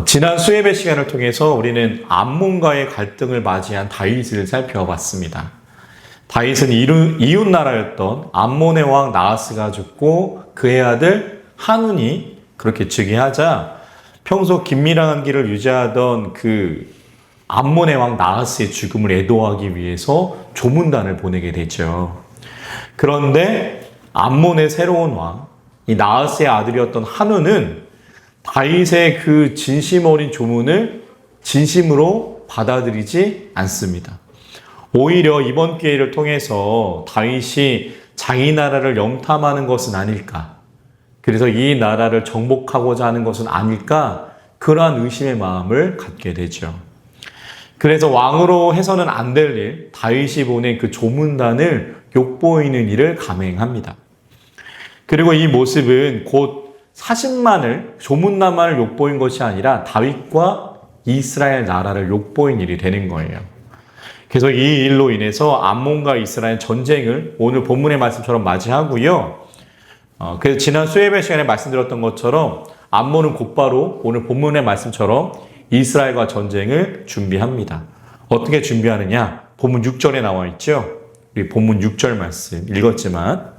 지난 수예배 시간을 통해서 우리는 암몬과의 갈등을 맞이한 다윗을 살펴봤습니다. 다윗은 이웃 나라였던 암몬의 왕 나하스가 죽고 그의 아들 한운이 그렇게 즉위하자 평소 긴밀한 길을 유지하던 그 암몬의 왕 나하스의 죽음을 애도하기 위해서 조문단을 보내게 되죠. 그런데 암몬의 새로운 왕, 이 나하스의 아들이었던 한운은 다윗의 그 진심 어린 조문을 진심으로 받아들이지 않습니다. 오히려 이번 기회를 통해서 다윗이 자기 나라를 염탐하는 것은 아닐까, 그래서 이 나라를 정복하고자 하는 것은 아닐까, 그러한 의심의 마음을 갖게 되죠. 그래서 왕으로 해서는 안 될 일, 다윗이 보낸 그 조문단을 욕보이는 일을 감행합니다. 그리고 이 모습은 곧 40만을 조문단만을 욕보인 것이 아니라 다윗과 이스라엘 나라를 욕보인 일이 되는 거예요. 그래서 이 일로 인해서 암몬과 이스라엘 전쟁을 오늘 본문의 말씀처럼 맞이하고요. 그래서 지난 수예배 시간에 말씀드렸던 것처럼 암몬은 곧바로 오늘 본문의 말씀처럼 이스라엘과 전쟁을 준비합니다. 어떻게 준비하느냐? 본문 6절에 나와 있죠. 우리 본문 6절 말씀 읽었지만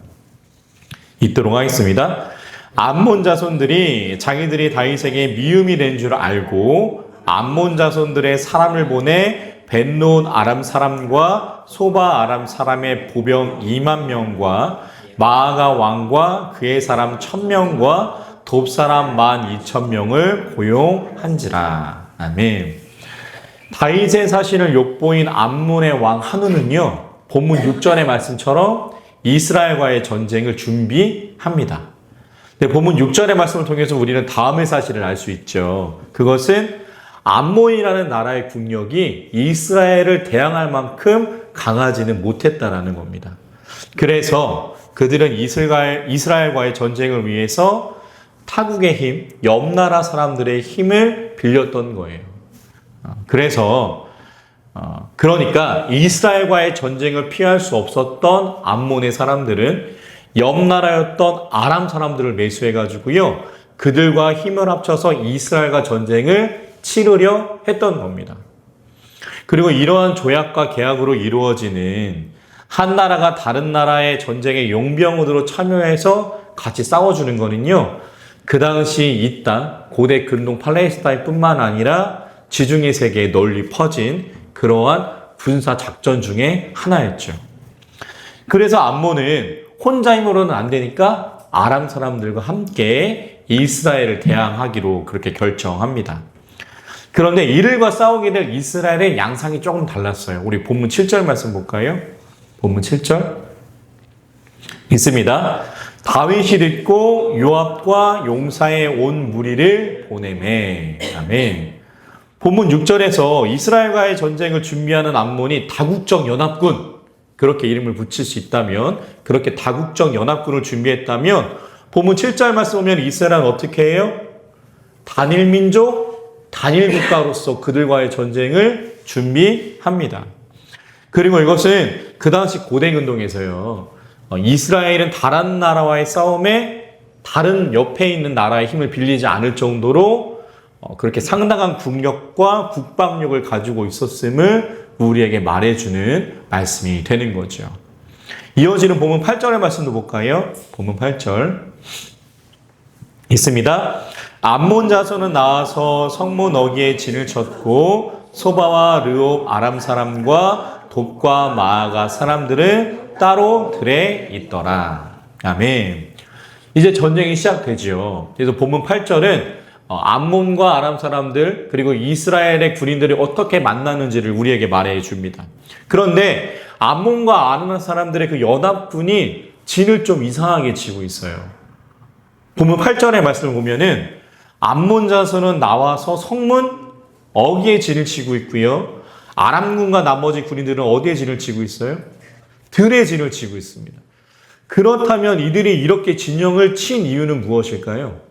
읽도록 하겠습니다. 암몬 자손들이 자기들이 다윗에게 미움이 된 줄 알고 암몬 자손들의 사람을 보내 벤노온 아람 사람과 소바 아람 사람의 보병 2만 명과 마아가 왕과 그의 사람 1000명과 돕 사람 12,000명을 고용한지라. 아멘. 다윗의 사신을 욕보인 암몬의 왕 한운은요, 본문 6절의 말씀처럼 이스라엘과의 전쟁을 준비합니다. 본문 6절의 말씀을 통해서 우리는 다음의 사실을 알 수 있죠. 그것은 암몬이라는 나라의 국력이 이스라엘을 대항할 만큼 강하지는 못했다라는 겁니다. 그래서 그들은 이스라엘과의 전쟁을 위해서 타국의 힘, 옆나라 사람들의 힘을 빌렸던 거예요. 그러니까 이스라엘과의 전쟁을 피할 수 없었던 암몬의 사람들은 옆나라였던 아람 사람들을 매수해가지고요, 그들과 힘을 합쳐서 이스라엘과 전쟁을 치르려 했던 겁니다. 그리고 이러한 조약과 계약으로 이루어지는 한 나라가 다른 나라의 전쟁에 용병으로 참여해서 같이 싸워주는 거는요, 그 당시 이 땅, 고대 근동 팔레스타인 뿐만 아니라 지중해 세계에 널리 퍼진 그러한 군사 작전 중에 하나였죠. 그래서 암몬은 혼자 힘으로는 안 되니까 아람 사람들과 함께 이스라엘을 대항하기로 그렇게 결정합니다. 그런데 이들과 싸우게 될 이스라엘의 양상이 조금 달랐어요. 우리 본문 7절 말씀 볼까요? 본문 7절 있습니다. 다윗이 듣고 요압과 용사의 온 무리를 보내매. 아멘. 본문 6절에서 이스라엘과의 전쟁을 준비하는 암몬이 다국적 연합군, 그렇게 이름을 붙일 수 있다면, 그렇게 다국적 연합군을 준비했다면, 본문 7절 말씀 보면 이스라엘은 어떻게 해요? 단일 민족, 단일 국가로서 그들과의 전쟁을 준비합니다. 그리고 이것은 그 당시 고대 근동에서요, 이스라엘은 다른 나라와의 싸움에 다른 옆에 있는 나라의 힘을 빌리지 않을 정도로 그렇게 상당한 국력과 국방력을 가지고 있었음을 우리에게 말해주는 말씀이 되는 거죠. 이어지는 본문 8절의 말씀도 볼까요? 본문 8절 있습니다. 암몬 자손은 나와서 성문 어귀에 진을 쳤고 소바와 르옵 아람 사람과 돕과 마아가 사람들은 따로 들에 있더라. 아멘. 이제 전쟁이 시작되죠. 그래서 본문 8절은 암몬과 아람 사람들 그리고 이스라엘의 군인들이 어떻게 만났는지를 우리에게 말해 줍니다. 그런데 암몬과 아람 사람들의 그 연합군이 진을 좀 이상하게 치고 있어요. 본문 8절의 말씀을 보면은 암몬 자손은 나와서 성문 어귀에 진을 치고 있고요. 아람군과 나머지 군인들은 어디에 진을 치고 있어요? 들에 진을 치고 있습니다. 그렇다면 이들이 이렇게 진영을 친 이유는 무엇일까요?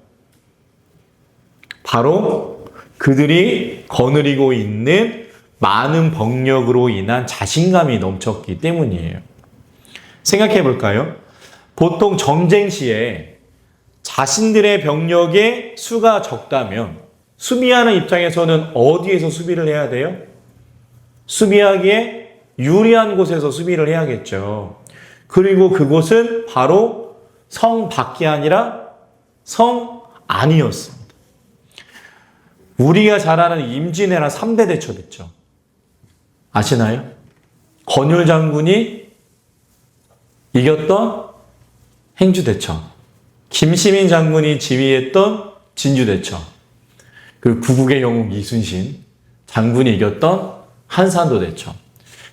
바로 그들이 거느리고 있는 많은 병력으로 인한 자신감이 넘쳤기 때문이에요. 생각해 볼까요? 보통 전쟁 시에 자신들의 병력의 수가 적다면 수비하는 입장에서는 어디에서 수비를 해야 돼요? 수비하기에 유리한 곳에서 수비를 해야겠죠. 그리고 그곳은 바로 성 밖이 아니라 성 안이었습니다. 우리가 잘 아는 임진왜란 3대 대첩 있죠. 아시나요? 권율 장군이 이겼던 행주대첩, 김시민 장군이 지휘했던 진주대첩, 그리고 구국의 영웅 이순신 장군이 이겼던 한산도 대첩.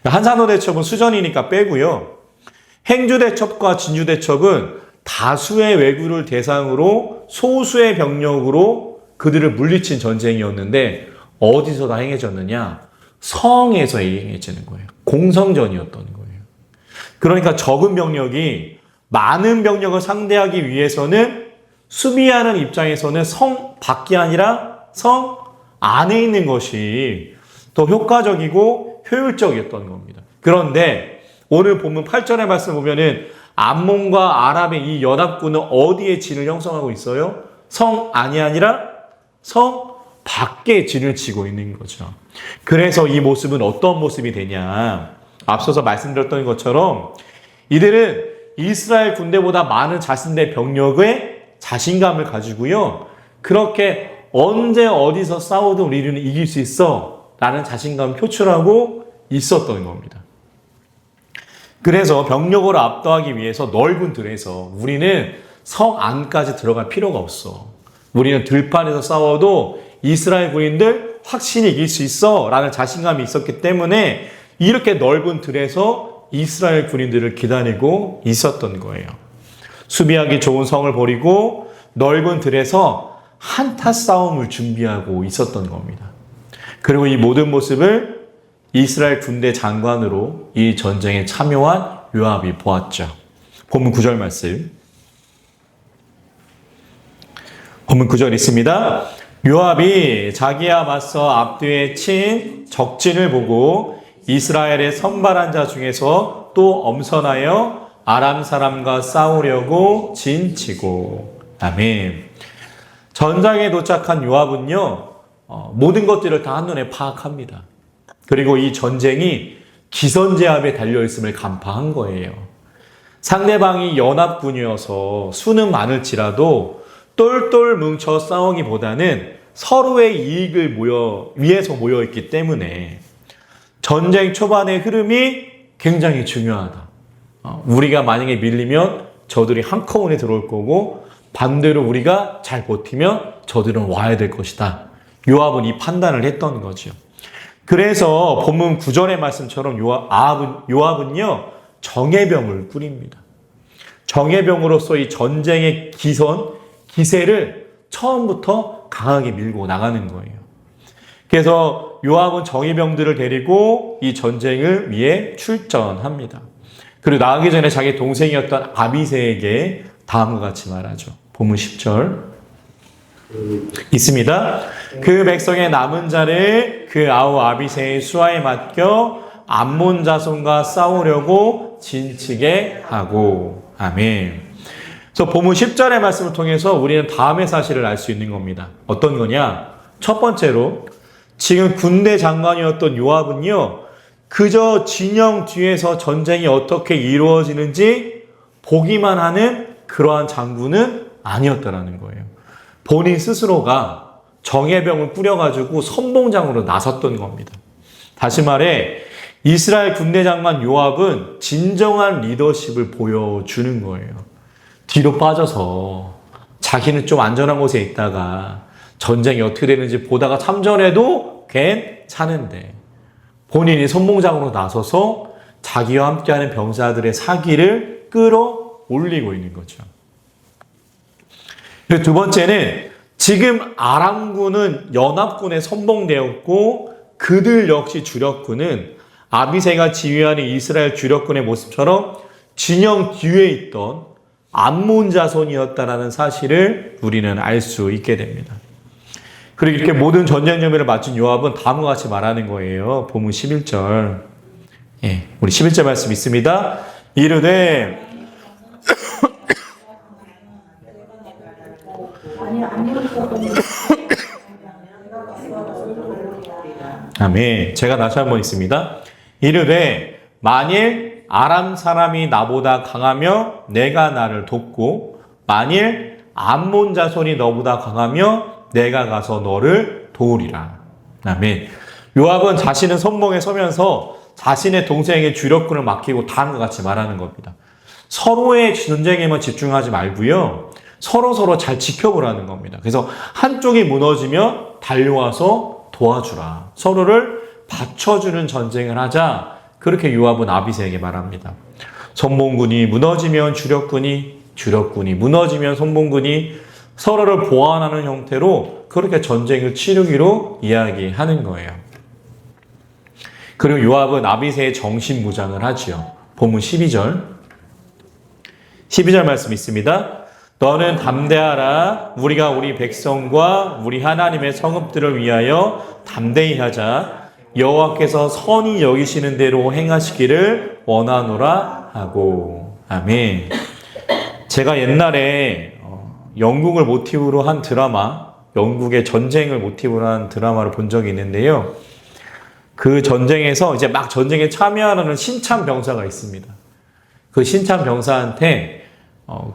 한산도 대첩은 수전이니까 빼고요. 행주대첩과 진주대첩은 다수의 왜구를 대상으로 소수의 병력으로 그들을 물리친 전쟁이었는데 어디서 다 행해졌느냐? 성에서 행해지는 거예요. 공성전이었던 거예요. 그러니까 적은 병력이 많은 병력을 상대하기 위해서는 수비하는 입장에서는 성 밖이 아니라 성 안에 있는 것이 더 효과적이고 효율적이었던 겁니다. 그런데 오늘 본문 8절의 말씀 보면은 암몬과 아랍의 이 연합군은 어디에 진을 형성하고 있어요? 성 안이 아니라 성 밖에 진을 치고 있는 거죠. 그래서 이 모습은 어떤 모습이 되냐? 앞서서 말씀드렸던 것처럼 이들은 이스라엘 군대보다 많은 자신들의 병력에 자신감을 가지고요. 그렇게 언제 어디서 싸워도 우리는 이길 수 있어 라는 자신감을 표출하고 있었던 겁니다. 그래서 병력으로 압도하기 위해서 넓은 들에서 우리는 성 안까지 들어갈 필요가 없어. 우리는 들판에서 싸워도 이스라엘 군인들 확실히 이길 수 있어 라는 자신감이 있었기 때문에 이렇게 넓은 들에서 이스라엘 군인들을 기다리고 있었던 거예요. 수비하기 좋은 성을 버리고 넓은 들에서 한타 싸움을 준비하고 있었던 겁니다. 그리고 이 모든 모습을 이스라엘 군대 장관으로 이 전쟁에 참여한 요압이 보았죠. 본문 9절 말씀. 본문 9절 있습니다. 요압이 자기와 맞서 앞뒤에 친 적진을 보고 이스라엘의 선발한 자 중에서 또 엄선하여 아람 사람과 싸우려고 진치고. 아멘. 전장에 도착한 요압은요, 모든 것들을 다 한눈에 파악합니다. 그리고 이 전쟁이 기선제압에 달려있음을 간파한 거예요. 상대방이 연합군이어서 수는 많을지라도 똘똘 뭉쳐 싸우기보다는 서로의 이익을 위해서 모여있기 때문에 전쟁 초반의 흐름이 굉장히 중요하다. 우리가 만약에 밀리면 저들이 한꺼번에 들어올 거고 반대로 우리가 잘 버티면 저들은 와야 될 것이다. 요압은 이 판단을 했던 거죠. 그래서 본문 9절의 말씀처럼 요압은요 정예병을 꾸립니다. 정예병으로서 이 전쟁의 기세를 처음부터 강하게 밀고 나가는 거예요. 그래서 요압은 정예병들을 데리고 이 전쟁을 위해 출전합니다. 그리고 나가기 전에 자기 동생이었던 아비새에게 다음과 같이 말하죠. 본문 10절 있습니다. 그 백성의 남은 자를 그 아우 아비새의 수하에 맡겨 암몬 자손과 싸우려고 진치게 하고. 아멘. 그래서 본문 10절의 말씀을 통해서 우리는 다음의 사실을 알 수 있는 겁니다. 어떤 거냐? 첫 번째로 지금 군대 장관이었던 요압은요, 그저 진영 뒤에서 전쟁이 어떻게 이루어지는지 보기만 하는 그러한 장군은 아니었다라는 거예요. 본인 스스로가 정예병을 꾸려가지고 선봉장으로 나섰던 겁니다. 다시 말해 이스라엘 군대 장관 요압은 진정한 리더십을 보여주는 거예요. 뒤로 빠져서 자기는 좀 안전한 곳에 있다가 전쟁이 어떻게 되는지 보다가 참전해도 괜찮은데 본인이 선봉장으로 나서서 자기와 함께하는 병사들의 사기를 끌어올리고 있는 거죠. 그리고 두 번째는 지금 아람군은 연합군에 선봉되었고 그들 역시 주력군은 아비새가 지휘하는 이스라엘 주력군의 모습처럼 진영 뒤에 있던 암몬 자손이었다라는 사실을 우리는 알 수 있게 됩니다. 그리고 이렇게 모든 전쟁 준비를 마친 요압은 다음과 같이 말하는 거예요. 본문 11절. 우리 11절 말씀 있습니다. 이르되 아멘. 제가 다시 한번 있습니다. 이르되 만일 아람 사람이 나보다 강하며 내가 나를 돕고 만일 암몬 자손이 너보다 강하며 내가 가서 너를 도우리라. 아멘. 요압은 자신은 선봉에 서면서 자신의 동생에게 주력군을 맡기고 다음과 같이 말하는 겁니다. 서로의 전쟁에만 집중하지 말고요. 서로 잘 지켜보라는 겁니다. 그래서 한쪽이 무너지면 달려와서 도와주라. 서로를 받쳐주는 전쟁을 하자. 그렇게 요압은 아비새에게 말합니다. 선봉군이 무너지면 주력군이 무너지면 선봉군이 서로를 보완하는 형태로 그렇게 전쟁을 치르기로 이야기하는 거예요. 그리고 요압은 아비새의 정신무장을 하지요. 본문 12절 말씀 있습니다. 너는 담대하라. 우리가 우리 백성과 우리 하나님의 성읍들을 위하여 담대히 하자. 여호와께서 선히 여기시는 대로 행하시기를 원하노라 하고. 아멘. 제가 옛날에 영국을 모티브로 한 드라마, 영국의 전쟁을 모티브로 한 드라마를 본 적이 있는데요. 그 전쟁에서 이제 막 전쟁에 참여하는 신참 병사가 있습니다. 그 신참 병사한테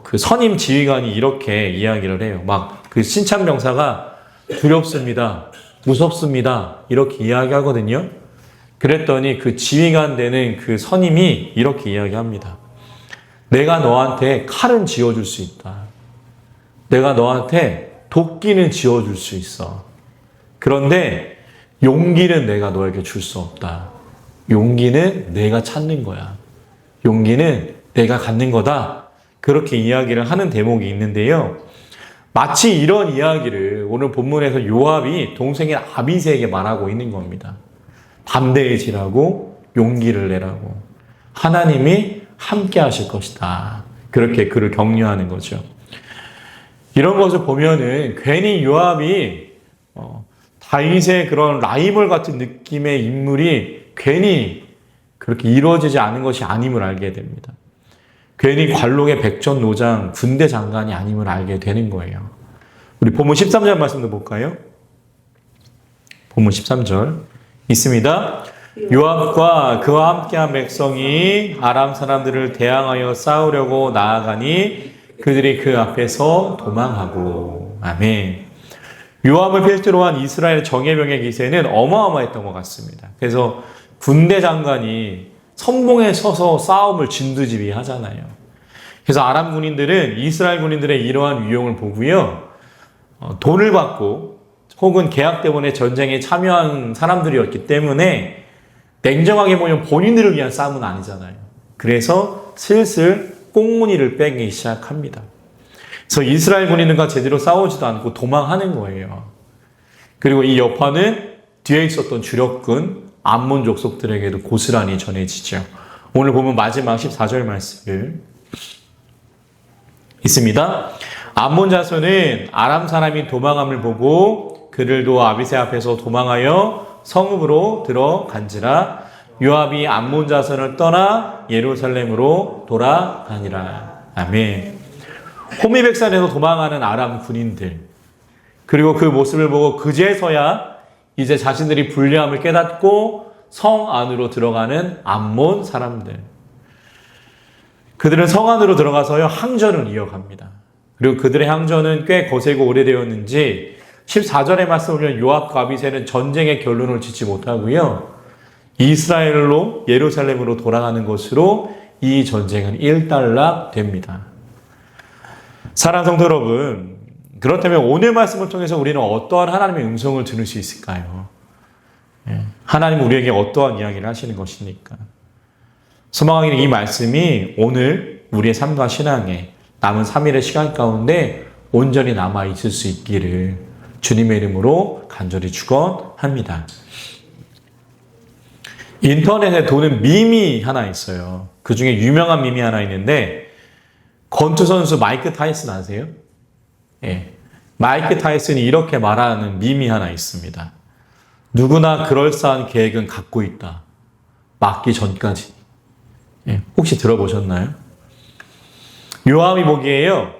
그 선임 지휘관이 이렇게 이야기를 해요. 막 그 신참 병사가 두렵습니다. 무섭습니다. 이렇게 이야기하거든요. 그랬더니 그 지휘관 되는 그 선임이 이렇게 이야기합니다. 내가 너한테 칼은 쥐어줄 수 있다. 내가 너한테 도끼는 쥐어줄 수 있어. 그런데 용기는 내가 너에게 줄 수 없다. 용기는 내가 찾는 거야. 용기는 내가 갖는 거다. 그렇게 이야기를 하는 대목이 있는데요. 마치 이런 이야기를 오늘 본문에서 요압이 동생인 아비새에게 말하고 있는 겁니다. 담대해지라고, 용기를 내라고. 하나님이 함께 하실 것이다. 그렇게 그를 격려하는 거죠. 이런 것을 보면은 괜히 요압이 다윗의 그런 라이벌 같은 느낌의 인물이 괜히 그렇게 이루어지지 않은 것이 아님을 알게 됩니다. 괜히 관록의 백전노장 군대 장관이 아님을 알게 되는 거예요. 우리 본문 13절 말씀도 볼까요? 본문 13절 있습니다. 요압과 그와 함께한 백성이 아람 사람들을 대항하여 싸우려고 나아가니 그들이 그 앞에서 도망하고. 아멘. 요압을 필두로 한 이스라엘 정예병의 기세는 어마어마했던 것 같습니다. 그래서 군대 장관이 선봉에 서서 싸움을 진두지휘하잖아요. 그래서 아람 군인들은 이스라엘 군인들의 이러한 위용을 보고요. 돈을 받고 혹은 계약 때문에 전쟁에 참여한 사람들이었기 때문에 냉정하게 보면 본인들을 위한 싸움은 아니잖아요. 그래서 슬슬 꽁무니를 빼기 시작합니다. 그래서 이스라엘 군인들과 제대로 싸우지도 않고 도망하는 거예요. 그리고 이 여파는 뒤에 있었던 주력군 암몬 족속들에게도 고스란히 전해지죠. 오늘 보면 마지막 14절 말씀을 있습니다. 암몬 자손은 아람 사람이 도망함을 보고 그들도 아비새 앞에서 도망하여 성읍으로 들어간지라. 요압이 암몬 자손을 떠나 예루살렘으로 돌아가니라. 아멘. 호미백산에서 도망하는 아람 군인들, 그리고 그 모습을 보고 그제서야 이제 자신들이 불리함을 깨닫고 성 안으로 들어가는 암몬 사람들. 그들은 성 안으로 들어가서요 항전을 이어갑니다. 그리고 그들의 항전은 꽤 거세고 오래되었는지 14절의 말씀을 보면 요압과 아비새는 전쟁의 결론을 짓지 못하고요. 이스라엘로 예루살렘으로 돌아가는 것으로 이 전쟁은 일단락됩니다. 사랑하는 성도 여러분, 그렇다면 오늘 말씀을 통해서 우리는 어떠한 하나님의 음성을 들을 수 있을까요? 하나님은 우리에게 어떠한 이야기를 하시는 것입니까? 소망하기는 이 말씀이 오늘 우리의 삶과 신앙에 남은 3일의 시간 가운데 온전히 남아있을 수 있기를 주님의 이름으로 간절히 축원합니다. 인터넷에 도는 밈이 하나 있어요. 그 중에 유명한 밈이 하나 있는데 권투 선수 마이크 타이슨 아세요? 예. 마이크 타이슨이 이렇게 말하는 밈이 하나 있습니다. 누구나 그럴싸한 계획은 갖고 있다. 맞기 전까지. 예. 혹시 들어보셨나요? 요압이 보기에요.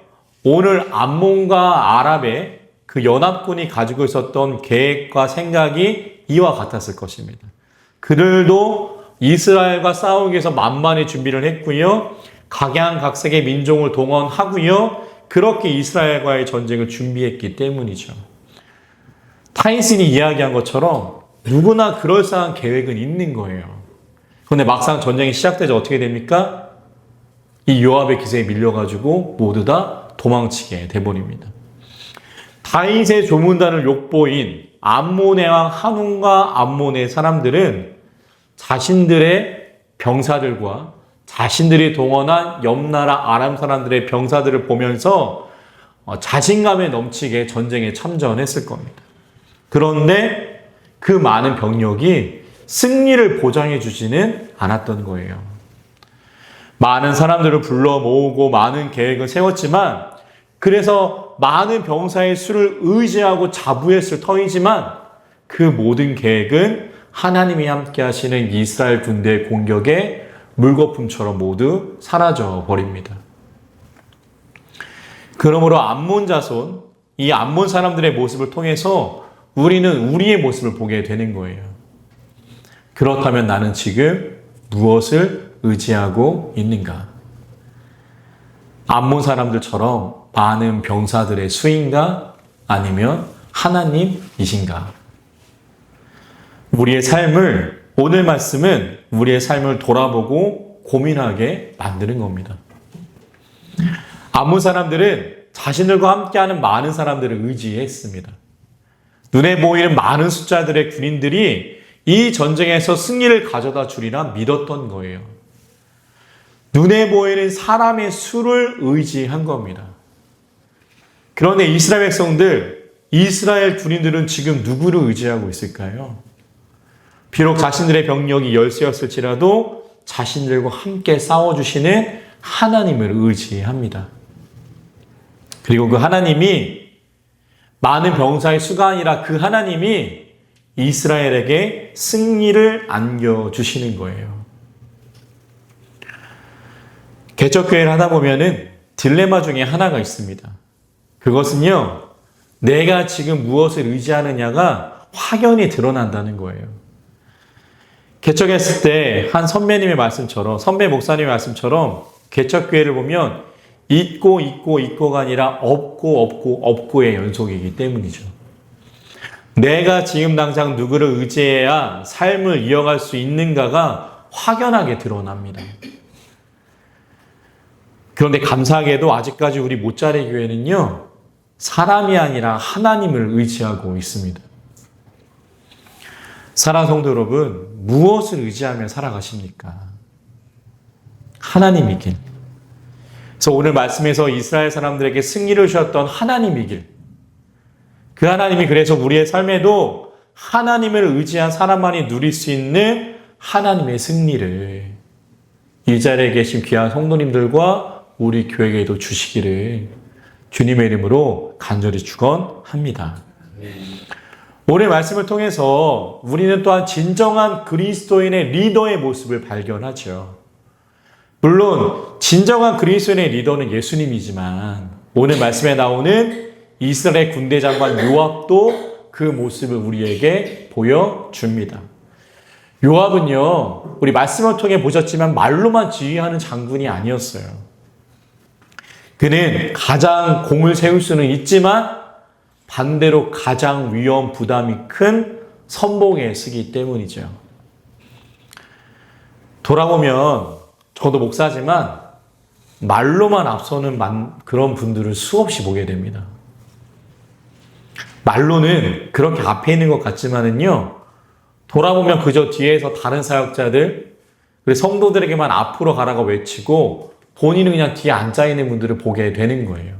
오늘 암몬과 아랍의 그 그 연합군이 가지고 있었던 계획과 생각이 이와 같았을 것입니다. 그들도 이스라엘과 싸우기 위해서 만반의 준비를 했고요. 각양각색의 민족을 동원하고요. 그렇게 이스라엘과의 전쟁을 준비했기 때문이죠. 타이슨이 이야기한 것처럼 누구나 그럴싸한 계획은 있는 거예요. 그런데 막상 전쟁이 시작되자 어떻게 됩니까? 이 요압의 기세에 밀려가지고 모두 다 도망치게 돼버립니다. 다윗의 조문단을 욕보인 암몬의 왕 한운과 암몬의 사람들은 자신들의 병사들과 자신들이 동원한 옆나라 아람 사람들의 병사들을 보면서 자신감에 넘치게 전쟁에 참전했을 겁니다. 그런데 그 많은 병력이 승리를 보장해 주지는 않았던 거예요. 많은 사람들을 불러 모으고 많은 계획을 세웠지만 그래서 많은 병사의 수를 의지하고 자부했을 터이지만 그 모든 계획은 하나님이 함께 하시는 이스라엘 군대의 공격에 물거품처럼 모두 사라져 버립니다. 그러므로 암몬 자손, 이 암몬 사람들의 모습을 통해서 우리는 우리의 모습을 보게 되는 거예요. 그렇다면 나는 지금 무엇을 의지하고 있는가? 암몬 사람들처럼 많은 병사들의 수인가? 아니면 하나님이신가? 우리의 삶을, 오늘 말씀은 우리의 삶을 돌아보고 고민하게 만드는 겁니다. 암몬 사람들은 자신들과 함께하는 많은 사람들을 의지했습니다. 눈에 보이는 많은 숫자들의 군인들이 이 전쟁에서 승리를 가져다 주리라 믿었던 거예요. 눈에 보이는 사람의 수를 의지한 겁니다. 그런데 이스라엘 백성들, 이스라엘 군인들은 지금 누구를 의지하고 있을까요? 비록 자신들의 병력이 열세였을지라도 자신들과 함께 싸워주시는 하나님을 의지합니다. 그리고 그 하나님이 많은 병사의 수가 아니라 그 하나님이 이스라엘에게 승리를 안겨주시는 거예요. 개척교회를 하다 보면은 딜레마 중에 하나가 있습니다. 그것은요, 내가 지금 무엇을 의지하느냐가 확연히 드러난다는 거예요. 개척했을 때 한 선배님의 말씀처럼, 선배 목사님의 말씀처럼 개척교회를 보면 있고가 아니라 없고의 연속이기 때문이죠. 내가 지금 당장 누구를 의지해야 삶을 이어갈 수 있는가가 확연하게 드러납니다. 그런데 감사하게도 아직까지 우리 모짜레 교회는요, 사람이 아니라 하나님을 의지하고 있습니다. 사랑하는 성도 여러분, 무엇을 의지하며 살아가십니까? 하나님이길. 그래서 오늘 말씀에서 이스라엘 사람들에게 승리를 주셨던 하나님이길. 그 하나님이 그래서 우리의 삶에도 하나님을 의지한 사람만이 누릴 수 있는 하나님의 승리를 이 자리에 계신 귀한 성도님들과 우리 교회에도 주시기를 주님의 이름으로 간절히 축원합니다. 오늘 말씀을 통해서 우리는 또한 진정한 그리스도인의 리더의 모습을 발견하죠. 물론 진정한 그리스도인의 리더는 예수님이지만 오늘 말씀에 나오는 이스라엘 군대 장관 요압도 그 모습을 우리에게 보여줍니다. 요압은요, 우리 말씀을 통해 보셨지만 말로만 지휘하는 장군이 아니었어요. 그는 가장 공을 세울 수는 있지만 반대로 가장 위험 부담이 큰 선봉에 서기 때문이죠. 돌아보면 저도 목사지만 말로만 앞서는 그런 분들을 수없이 보게 됩니다. 말로는 그렇게 앞에 있는 것 같지만은요, 돌아보면 그저 뒤에서 다른 사역자들, 그리고 성도들에게만 앞으로 가라고 외치고 본인은 그냥 뒤에 앉아있는 분들을 보게 되는 거예요.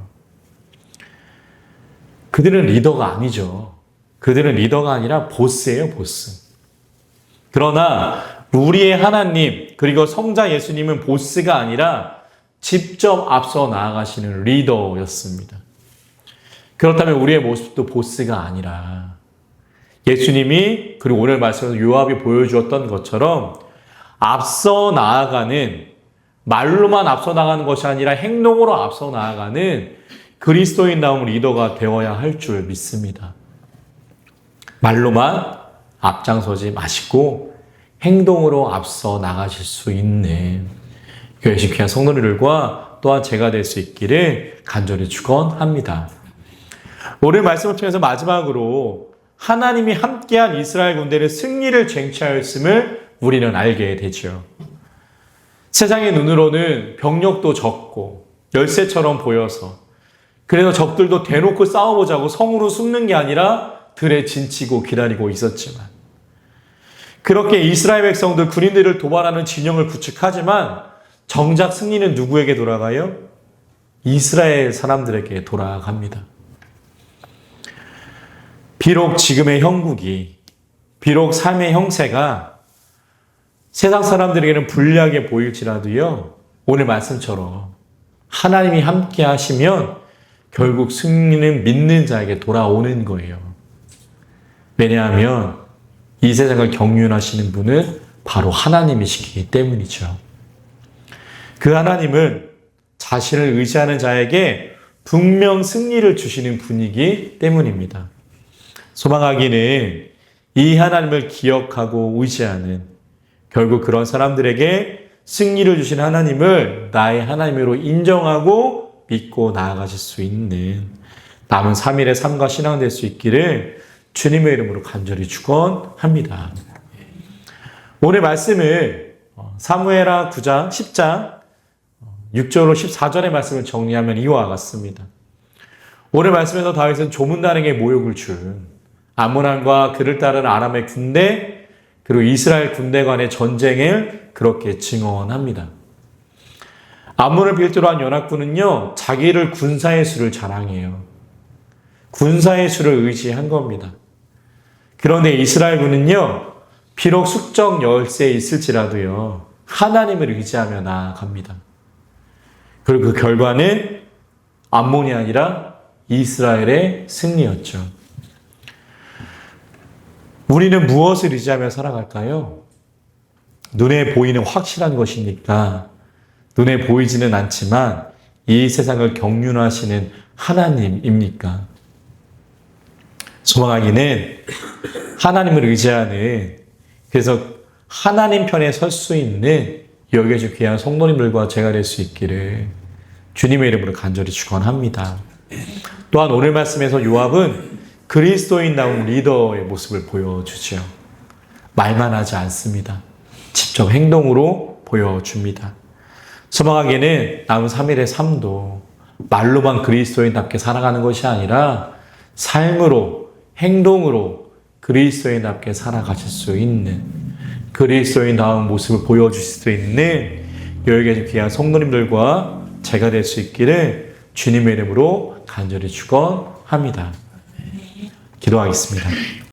그들은 리더가 아니죠. 그들은 리더가 아니라 보스예요, 보스. 그러나 우리의 하나님, 그리고 성자 예수님은 보스가 아니라 직접 앞서 나아가시는 리더였습니다. 그렇다면 우리의 모습도 보스가 아니라 예수님이, 그리고 오늘 말씀에서 요압이 보여주었던 것처럼 앞서 나아가는, 말로만 앞서 나가는 것이 아니라 행동으로 앞서 나아가는 그리스도인다운 리더가 되어야 할 줄 믿습니다. 말로만 앞장서지 마시고 행동으로 앞서 나가실 수 있는 교회 귀한 성도님들과 또한 제가 될 수 있기를 간절히 축원합니다. 오늘 말씀을 통해서 마지막으로 하나님이 함께한 이스라엘 군대는 승리를 쟁취하였음을 우리는 알게 되죠. 세상의 눈으로는 병력도 적고 열세처럼 보여서 그래서 적들도 대놓고 싸워보자고 성으로 숨는 게 아니라 들에 진치고 기다리고 있었지만 그렇게 이스라엘 백성들 군인들을 도발하는 진영을 구축하지만 정작 승리는 누구에게 돌아가요? 이스라엘 사람들에게 돌아갑니다. 비록 지금의 형국이, 비록 삶의 형세가 세상 사람들에게는 불리하게 보일지라도요, 오늘 말씀처럼 하나님이 함께 하시면 결국 승리는 믿는 자에게 돌아오는 거예요. 왜냐하면 이 세상을 경륜하시는 분은 바로 하나님이시기 때문이죠. 그 하나님은 자신을 의지하는 자에게 분명 승리를 주시는 분이기 때문입니다. 소망하기는 이 하나님을 기억하고 의지하는 결국 그런 사람들에게 승리를 주신 하나님을 나의 하나님으로 인정하고 믿고 나아가실 수 있는 남은 3일의 삶과 신앙 될 수 있기를 주님의 이름으로 간절히 축원합니다. 오늘 말씀을 사무엘하 9장 10장 6절로 14절의 말씀을 정리하면 이와 같습니다. 오늘 말씀에서 다윗은 조문단에게 모욕을 준 암몬왕과 그를 따르는 아람의 군대 그리고 이스라엘 군대 간의 전쟁을 그렇게 증언합니다. 암몬을 필두로 한 연합군은요, 자기를 군사의 수를 자랑해요. 군사의 수를 의지한 겁니다. 그런데 이스라엘군은요, 비록 숙적 열세에 있을지라도요, 하나님을 의지하며 나아갑니다. 그리고 그 결과는 암몬이 아니라 이스라엘의 승리였죠. 우리는 무엇을 의지하며 살아갈까요? 눈에 보이는 확실한 것입니까? 눈에 보이지는 않지만 이 세상을 경륜하시는 하나님입니까? 소망하기는 하나님을 의지하는, 그래서 하나님 편에 설 수 있는 여기에 귀한 성도님들과 제가 될 수 있기를 주님의 이름으로 간절히 축원합니다. 또한 오늘 말씀에서 요압은 그리스도인다운 리더의 모습을 보여주죠. 말만 하지 않습니다. 직접 행동으로 보여줍니다. 소망하기는 남은 3일의 삶도 말로만 그리스도인답게 살아가는 것이 아니라 삶으로, 행동으로 그리스도인답게 살아가실 수 있는, 그리스도인다운 모습을 보여주실 수 있는 여기에 귀한 성도님들과 제가 될 수 있기를 주님의 이름으로 간절히 축원합니다. 기도하겠습니다.